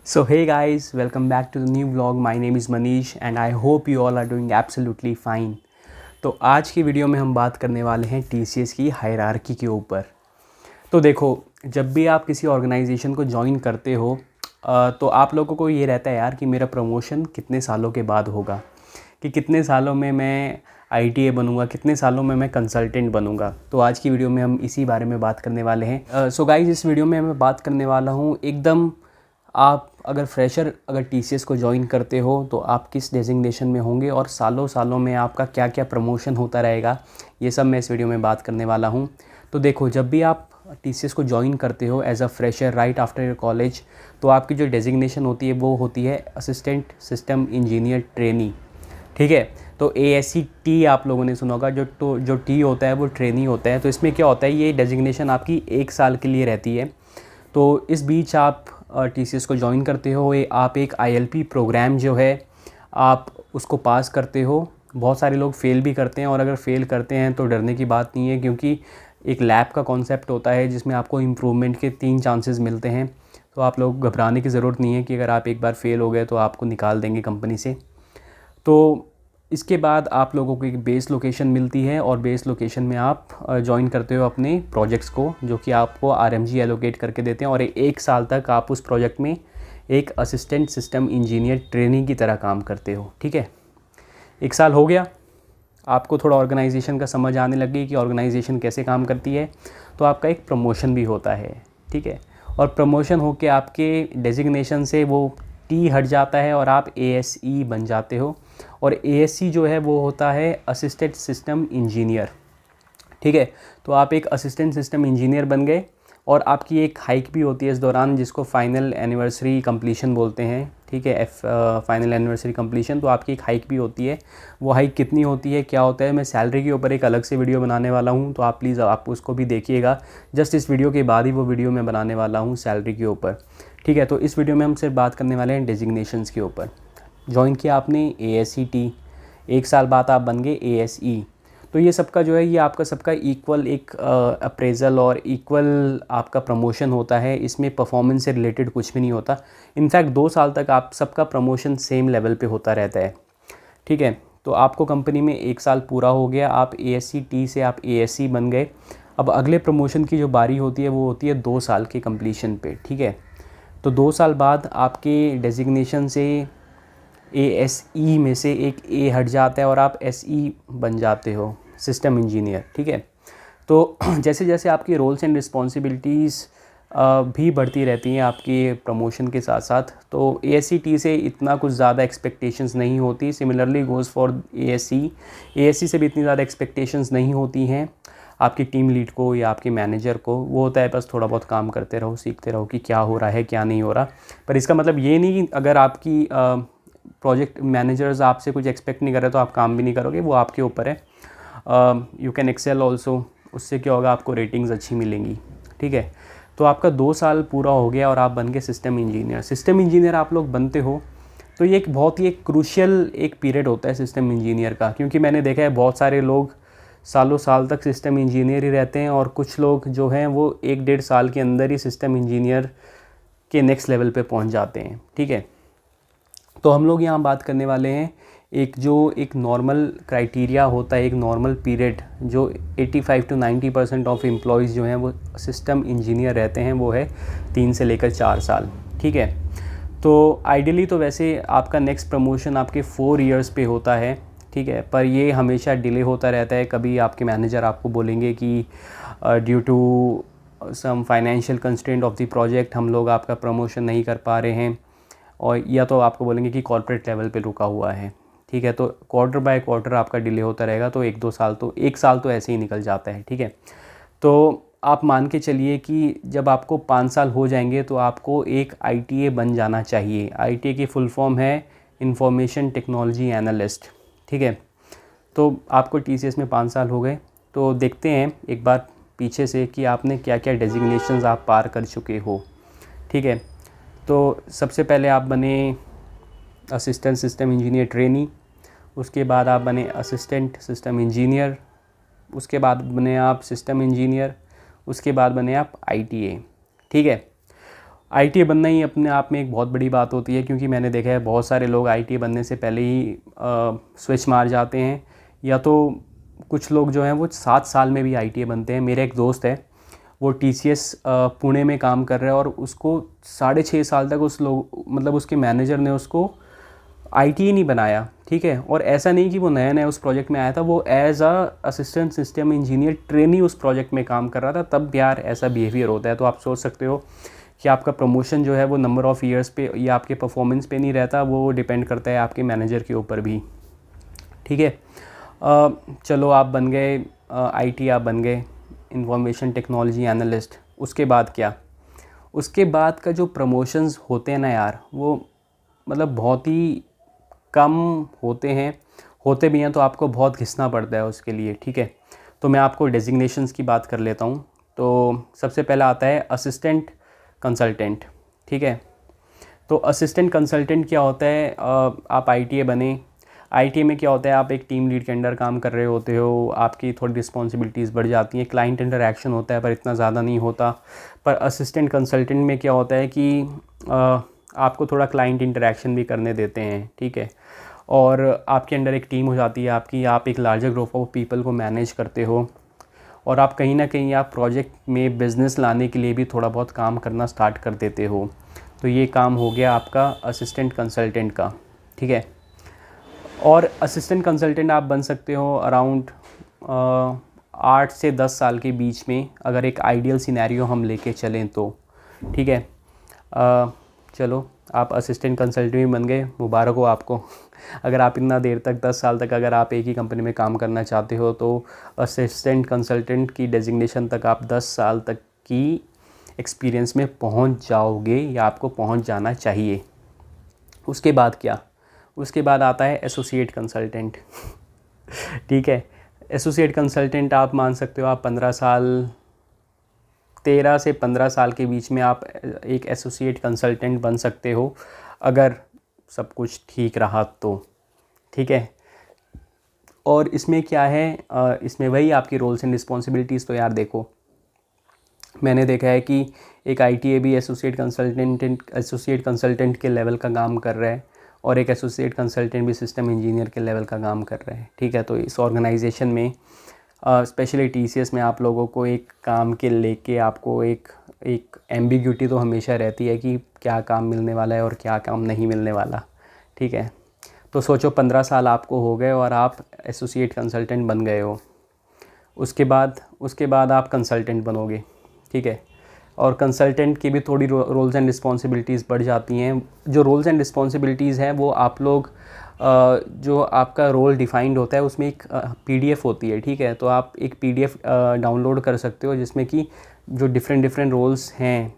So hey guys, welcome back to the new vlog. My name is Manish and I hope you all are doing absolutely fine. तो आज की video में हम बात करने वाले हैं TCS की हायरार्की के ऊपर। तो देखो, जब भी आप किसी ऑर्गेनाइजेशन को ज्वाइन करते हो तो आप लोगों को ये रहता है यार कि मेरा प्रमोशन कितने सालों के बाद होगा, कि कितने सालों में मैं ITA बनूंगा, कितने सालों में मैं कंसल्टेंट बनूंगा। तो आज की वीडियो में हम इसी बारे में बात करने वाले हैं। सो गाइस, इस वीडियो में मैं बात करने वाला हूँ एकदम, आप अगर TCS को ज्वाइन करते हो तो आप किस डेजिग्नेशन में होंगे और सालों सालों में आपका क्या क्या प्रमोशन होता रहेगा, ये सब मैं इस वीडियो में बात करने वाला हूँ। तो देखो, जब भी आप TCS को ज्वाइन करते हो as a fresher right after your college, तो आपकी जो डेजिग्नेशन होती है वो होती है असिस्टेंट सिस्टम इंजीनियर ट्रेनी। ठीक है, तो ASC आप लोगों ने सुना होगा। जो टी होता है वो ट्रेनी होता है। तो इसमें क्या होता है, ये डेजिग्नेशन आपकी 1 साल के लिए रहती है। तो इस बीच आप TCS को ज्वाइन करते हो, आप एक ILP प्रोग्राम जो है आप उसको पास करते हो। बहुत सारे लोग फ़ेल भी करते हैं, और अगर फ़ेल करते हैं तो डरने की बात नहीं है, क्योंकि एक लैब का कॉन्सेप्ट होता है जिसमें आपको इम्प्रूवमेंट के 3 चांसेस मिलते हैं। तो आप लोग घबराने की ज़रूरत नहीं है कि अगर आप एक बार फ़ेल हो गए तो आपको निकाल देंगे कंपनी से। तो इसके बाद आप लोगों को एक बेस लोकेशन मिलती है, और बेस लोकेशन में आप ज्वाइन करते हो अपने प्रोजेक्ट्स को, जो कि आपको RMG एलोकेट करके देते हैं। और 1 साल तक आप उस प्रोजेक्ट में एक असिस्टेंट सिस्टम इंजीनियर ट्रेनिंग की तरह काम करते हो। ठीक है, 1 साल हो गया, आपको थोड़ा ऑर्गेनाइजेशन का समझ आने लगी कि ऑर्गेनाइजेशन कैसे काम करती है, तो आपका एक प्रमोशन भी होता है। ठीक है, और प्रमोशन होके आपके डेजिग्नेशन से वो T हट जाता है और आप ASE बन जाते हो। और ASC जो है वो होता है असिस्टेंट सिस्टम इंजीनियर। ठीक है, तो आप एक असिस्टेंट सिस्टम इंजीनियर बन गए, और आपकी एक हाइक भी होती है इस दौरान, जिसको फाइनल एनिवर्सरी कंप्लीशन बोलते हैं। ठीक है, फाइनल एनिवर्सरी कंप्लीशन, तो आपकी एक हाइक भी होती है। वो हाइक कितनी होती है, क्या होता है, मैं सैलरी के ऊपर एक अलग से वीडियो बनाने वाला हूँ, तो आप प्लीज़ आप उसको भी देखिएगा। जस्ट इस वीडियो के बाद ही वो वीडियो मैं बनाने वाला हूँ सैलरी के ऊपर। ठीक है, तो इस वीडियो में हम सिर्फ बात करने वाले हैं डेजिग्नेशंस के ऊपर। ज्वाइन किया आपने ASCT, 1 साल बाद आप बन गए ASE। तो ये सबका जो है, ये आपका सबका इक्वल एक अप्रेज़ल और इक्वल आपका प्रमोशन होता है। इसमें परफॉर्मेंस से रिलेटेड कुछ भी नहीं होता। इनफैक्ट 2 साल तक आप सबका प्रमोशन सेम लेवल पे होता रहता है। ठीक है, तो आपको कंपनी में 1 साल पूरा हो गया, आप ASCT से आप ASE बन गए। अब अगले प्रमोशन की जो बारी होती है वो होती है 2 साल के कंप्लीशन पे। ठीक है, तो 2 साल बाद आपके डेजिग्नेशन से ASE में से एक A हट जाता है और आप SE बन जाते हो, सिस्टम इंजीनियर। ठीक है, तो जैसे जैसे आपकी रोल्स एंड रिस्पॉन्सिबिलिटीज़ भी बढ़ती रहती हैं आपकी प्रमोशन के साथ साथ, तो ASCT से इतना कुछ ज़्यादा एक्सपेक्टेशंस नहीं होती। सिमिलरली गोज़ फॉर ASE से भी इतनी ज़्यादा एक्सपेक्टेशंस नहीं होती हैं आपकी टीम लीड को या आपके मैनेजर को। वो होता है बस थोड़ा बहुत काम करते रहो, सीखते रहो कि क्या हो रहा है क्या नहीं हो रहा। पर इसका मतलब ये नहीं कि अगर आपकी प्रोजेक्ट मैनेजर्स आपसे कुछ एक्सपेक्ट नहीं कर रहे तो आप काम भी नहीं करोगे, वो आपके ऊपर है। यू कैन एक्सेल ऑल्सो, उससे क्या होगा, आपको रेटिंग्स अच्छी मिलेंगी। ठीक है, तो आपका 2 साल पूरा हो गया और आप बन गए सिस्टम इंजीनियर। सिस्टम इंजीनियर आप लोग बनते हो, तो ये एक बहुत ही एक क्रूशियल एक पीरियड होता है सिस्टम इंजीनियर का, क्योंकि मैंने देखा है बहुत सारे लोग सालों साल तक सिस्टम इंजीनियर ही रहते हैं, और कुछ लोग जो हैं वो 1-1.5 साल के अंदर ही सिस्टम इंजीनियर के नेक्स्ट लेवल पे पहुंच जाते हैं। ठीक है, तो हम लोग यहाँ बात करने वाले हैं एक नॉर्मल क्राइटेरिया होता है, एक नॉर्मल पीरियड जो 85 to 90% ऑफ एम्प्लॉयज़ जो हैं वो सिस्टम इंजीनियर रहते हैं, वो है 3 से लेकर 4 साल। ठीक है, तो आइडियली तो वैसे आपका नेक्स्ट प्रमोशन आपके 4 इयर्स पे होता है। ठीक है, पर ये हमेशा डिले होता रहता है। कभी आपके मैनेजर आपको बोलेंगे कि due to some financial constraint of the project हम लोग आपका प्रमोशन नहीं कर पा रहे हैं, और या तो आपको बोलेंगे कि कॉर्पोरेट लेवल पे रुका हुआ है। ठीक है, तो क्वार्टर बाय क्वार्टर आपका डिले होता रहेगा, तो 1-2 साल तो 1 साल तो ऐसे ही निकल जाता है। ठीक है, तो आप मान के चलिए कि जब आपको 5 साल हो जाएंगे तो आपको एक ITA बन जाना चाहिए। ITA की फुल फॉर्म है इंफॉर्मेशन टेक्नोलॉजी एनालिस्ट। ठीक है, तो आपको TCS में 5 साल हो गए, तो देखते हैं एक बार पीछे से कि आपने क्या क्या डेजिग्नेशंस आप पार कर चुके हो। ठीक है, तो सबसे पहले आप बने असिस्टेंट सिस्टम इंजीनियर ट्रेनी, उसके बाद आप बने असिस्टेंट सिस्टम इंजीनियर, उसके बाद बने आप सिस्टम इंजीनियर, उसके बाद बने आप ITA। ठीक है, आईटीआई बनना ही अपने आप में एक बहुत बड़ी बात होती है, क्योंकि मैंने देखा है बहुत सारे लोग आईटीआई बनने से पहले ही स्विच मार जाते हैं, या तो कुछ लोग जो हैं वो 7 साल में भी आईटीआई बनते हैं। मेरा एक दोस्त है, वो टीसीएस पुणे में काम कर रहा है और उसको 6.5 साल तक उसके मैनेजर ने उसको आईटीआई नहीं बनाया, ठीक है। और ऐसा नहीं कि वो नया नया उस प्रोजेक्ट में आया था, वो as assistant system engineer trainee उस प्रोजेक्ट में काम कर रहा था, तब यार ऐसा बिहेवियर होता है। तो आप सोच सकते हो कि आपका प्रमोशन जो है वो नंबर ऑफ़ ईयर्स पे या आपके परफॉर्मेंस पे नहीं रहता, वो डिपेंड करता है आपके मैनेजर के ऊपर भी, ठीक है। चलो आप बन गए आईटी, आप बन गए इंफॉर्मेशन टेक्नोलॉजी एनालिस्ट। उसके बाद क्या? उसके बाद का जो प्रमोशंस होते हैं ना यार, वो मतलब बहुत ही कम होते हैं, होते भी हैं तो आपको बहुत घिसना पड़ता है उसके लिए, ठीक है। तो मैं आपको डेजिग्नेशंस की बात कर लेता हूँ। तो सबसे पहला आता है असिस्टेंट कंसल्टेंट, ठीक है। तो असिस्टेंट कंसल्टेंट क्या होता है? आप आईटीए बने, आईटीए में क्या होता है, आप एक टीम लीड के अंडर काम कर रहे होते हो, आपकी थोड़ी रिस्पॉन्सिबिलिटीज़ बढ़ जाती हैं, क्लाइंट इंटरैक्शन होता है पर इतना ज़्यादा नहीं होता। पर असिस्टेंट कंसल्टेंट में क्या होता है कि आपको थोड़ा क्लाइंट इंटरैक्शन भी करने देते हैं, ठीक है। और आपके अंडर एक टीम हो जाती है आपकी, आप एक लार्जर ग्रुप ऑफ पीपल को मैनेज करते हो, और आप कहीं ना कहीं आप प्रोजेक्ट में बिज़नेस लाने के लिए भी थोड़ा बहुत काम करना स्टार्ट कर देते हो। तो ये काम हो गया आपका असिस्टेंट कंसल्टेंट का, ठीक है। और असिस्टेंट कंसल्टेंट आप बन सकते हो अराउंड 8 से 10 साल के बीच में, अगर एक आइडियल सिनेरियो हम लेके चलें तो, ठीक है। चलो आप असिस्टेंट कंसल्टेंट भी बन गए, मुबारक हो आपको। अगर आप इतना देर तक 10 साल तक अगर आप एक ही कंपनी में काम करना चाहते हो तो असिस्टेंट कंसल्टेंट की डेजिग्नेशन तक आप 10 साल तक की एक्सपीरियंस में पहुंच जाओगे, या आपको पहुंच जाना चाहिए। उसके बाद क्या? उसके बाद आता है एसोसिएट कंसल्टेंट, ठीक है। एसोसिएट कंसल्टेंट आप मान सकते हो, आप 13 से 15 साल के बीच में आप एक एसोसिएट कंसल्टेंट बन सकते हो, अगर सब कुछ ठीक रहा तो, ठीक है। और इसमें क्या है, इसमें वही आपकी रोल्स एंड रिस्पॉन्सिबिलिटीज़। तो यार देखो, मैंने देखा है कि एक आईटीए भी एसोसिएट कंसल्टेंट के लेवल का काम कर रहा है, और एक एसोसिएट कंसल्टेंट भी सिस्टम इंजीनियर के लेवल का काम कर रहा है, ठीक है। तो इस ऑर्गेनाइजेशन में स्पेशली टीसीएस में आप लोगों को एक काम के लेके आपको एक एम्बिग्यूटी तो हमेशा रहती है कि क्या काम मिलने वाला है और क्या काम नहीं मिलने वाला, ठीक है। तो सोचो 15 साल आपको हो गए और आप एसोसिएट कंसल्टेंट बन गए हो। उसके बाद आप कंसल्टेंट बनोगे, ठीक है। और कंसल्टेंट की भी थोड़ी रोल्स एंड रिस्पॉन्सिबिलिटीज़ बढ़ जाती हैं। जो रोल्स एंड रिस्पॉन्सिबिलिटीज़ हैं वो आप लोग जो आपका रोल डिफाइंड होता है उसमें एक पीडीएफ होती है, ठीक है। तो आप एक पीडीएफ डाउनलोड कर सकते हो जिसमें कि जो डिफरेंट रोल्स हैं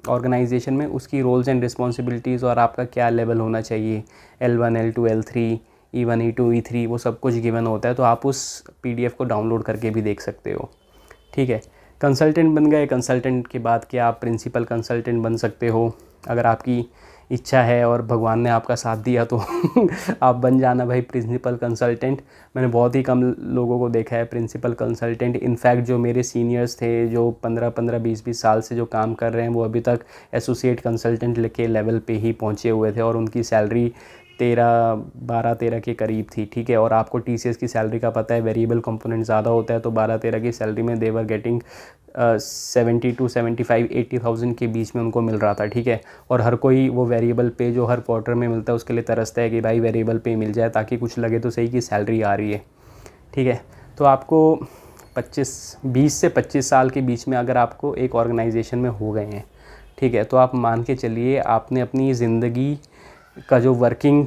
ऑर्गेनाइजेशन में, उसकी रोल्स एंड रिस्पॉन्सिबिलिटीज़ और आपका क्या लेवल होना चाहिए, L1 L2 L3 E1 E2 E3, वो सब कुछ गिवन होता है। तो आप उस पीडीएफ को डाउनलोड करके भी देख सकते हो, ठीक है। कंसल्टेंट बन गए। कंसल्टेंट के बाद क्या आप प्रिंसिपल कंसल्टेंट बन सकते हो, अगर आपकी इच्छा है और भगवान ने आपका साथ दिया तो आप बन जाना भाई प्रिंसिपल कंसल्टेंट। मैंने बहुत ही कम लोगों को देखा है प्रिंसिपल कंसल्टेंट। इनफैक्ट जो मेरे सीनियर्स थे जो 15-15 20-20 साल से जो काम कर रहे हैं, वो अभी तक एसोसिएट कंसल्टेंट के लेवल पे ही पहुंचे हुए थे, और उनकी सैलरी 12-13 के करीब थी, ठीक है। और आपको टीसीएस की सैलरी का पता है, वेरिएबल कंपोनेंट ज़्यादा होता है, तो 12-13 की सैलरी में देवर गेटिंग 70 to 75 80,000 के बीच में उनको मिल रहा था, ठीक है। और हर कोई वो वेरिएबल पे जो हर क्वार्टर में मिलता है उसके लिए तरसता है कि भाई वेरिएबल पे मिल जाए, ताकि कुछ लगे तो सही कि सैलरी आ रही है, ठीक है। तो आपको 20 से 25 साल के बीच में अगर आपको एक ऑर्गेनाइजेशन में हो गए हैं, ठीक है, तो आप मान के चलिए आपने अपनी ज़िंदगी का जो वर्किंग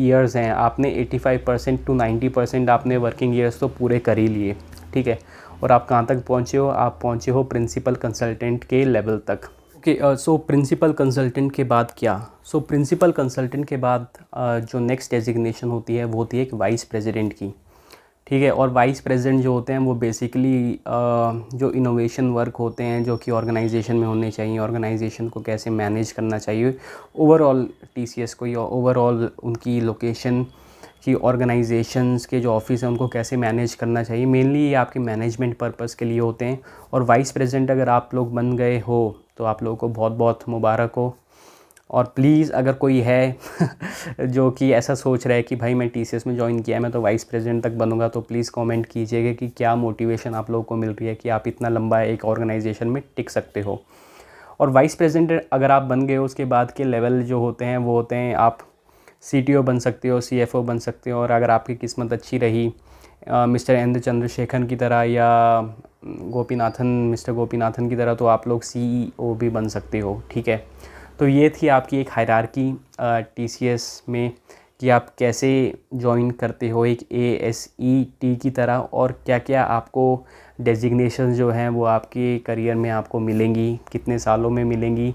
ईयर्स हैं, आपने 85% to 90% आपने वर्किंग ईयर्स तो पूरे कर ही लिए, ठीक है। और आप कहाँ तक पहुँचे हो? आप पहुँचे हो प्रिंसिपल कंसल्टेंट के लेवल तक, ओके। सो प्रिंसिपल कंसल्टेंट के बाद क्या? सो प्रिंसिपल कंसल्टेंट के बाद जो नेक्स्ट डेजिग्नेशन होती है वो होती है एक वाइस प्रेसिडेंट की, ठीक है। और वाइस प्रेसिडेंट जो होते हैं वो बेसिकली जो इनोवेशन वर्क होते हैं जो कि ऑर्गेनाइजेशन में होने चाहिए, ऑर्गेनाइजेशन को कैसे मैनेज करना चाहिए, ओवरऑल टीसीएस को या ओवरऑल उनकी लोकेशन की ऑर्गेनाइजेशंस के जो ऑफिस हैं उनको कैसे मैनेज करना चाहिए, मेनली ये आपके मैनेजमेंट पर्पस के लिए होते हैं। और वाइस प्रेसिडेंट अगर आप लोग बन गए हो तो आप लोगों को बहुत बहुत मुबारक हो। और प्लीज़ अगर कोई है जो कि ऐसा सोच रहा है कि भाई मैं TCS में ज्वाइन किया है, मैं तो वाइस प्रेसिडेंट तक बनूंगा, तो प्लीज़ कमेंट कीजिएगा कि क्या मोटिवेशन आप लोगों को मिल रही है कि आप इतना लंबा एक ऑर्गेनाइजेशन में टिक सकते हो। और वाइस प्रेसिडेंट अगर आप बन गए हो, उसके बाद के लेवल जो होते हैं वो होते हैं आप CTO बन सकते हो, CFO बन सकते हो, और अगर आपकी किस्मत अच्छी रही मिस्टर एन चंद्रशेखर की तरह या मिस्टर गोपीनाथन की तरह, तो आप लोग CEO भी बन सकते हो। ठीक है, तो ये थी आपकी एक हायरार्की TCS में कि आप कैसे ज्वाइन करते हो एक ASET की तरह, और क्या क्या आपको डेजिग्नेशन जो हैं वो आपके करियर में आपको मिलेंगी, कितने सालों में मिलेंगी।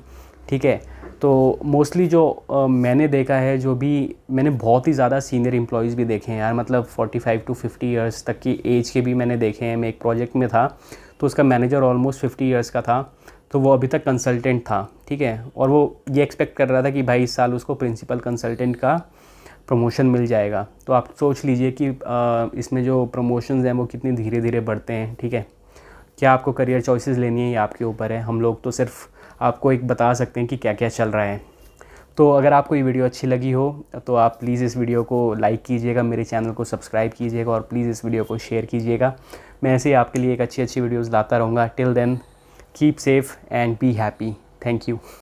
ठीक है, तो मोस्टली जो मैंने देखा है, जो भी मैंने बहुत ही ज़्यादा सीनियर एम्प्लॉयज़ भी देखे हैं यार, मतलब 45 to 50 ईयर्स तक की एज के भी मैंने देखे हैं। मैं एक प्रोजेक्ट में था तो उसका मैनेजर ऑलमोस्ट 50 ईयर्स का था, तो वो अभी तक कंसल्टेंट था। ठीक है, और वो ये एक्सपेक्ट कर रहा था कि भाई इस साल उसको प्रिंसिपल कंसल्टेंट का प्रमोशन मिल जाएगा। तो आप सोच लीजिए कि इसमें जो प्रमोशंस हैं वो कितनी धीरे धीरे बढ़ते हैं। ठीक है, क्या आपको करियर चॉइसेस लेनी है ये आपके ऊपर है, हम लोग तो सिर्फ आपको एक बता सकते हैं कि क्या क्या चल रहा है। तो अगर आपको ये वीडियो अच्छी लगी हो तो आप प्लीज़ इस वीडियो को लाइक कीजिएगा, मेरे चैनल को सब्सक्राइब कीजिएगा, और प्लीज़ इस वीडियो को शेयर कीजिएगा। मैं ऐसे ही आपके लिए एक अच्छी वीडियोज़ लाता रहूँगा। Till then keep safe and be happy. Thank you.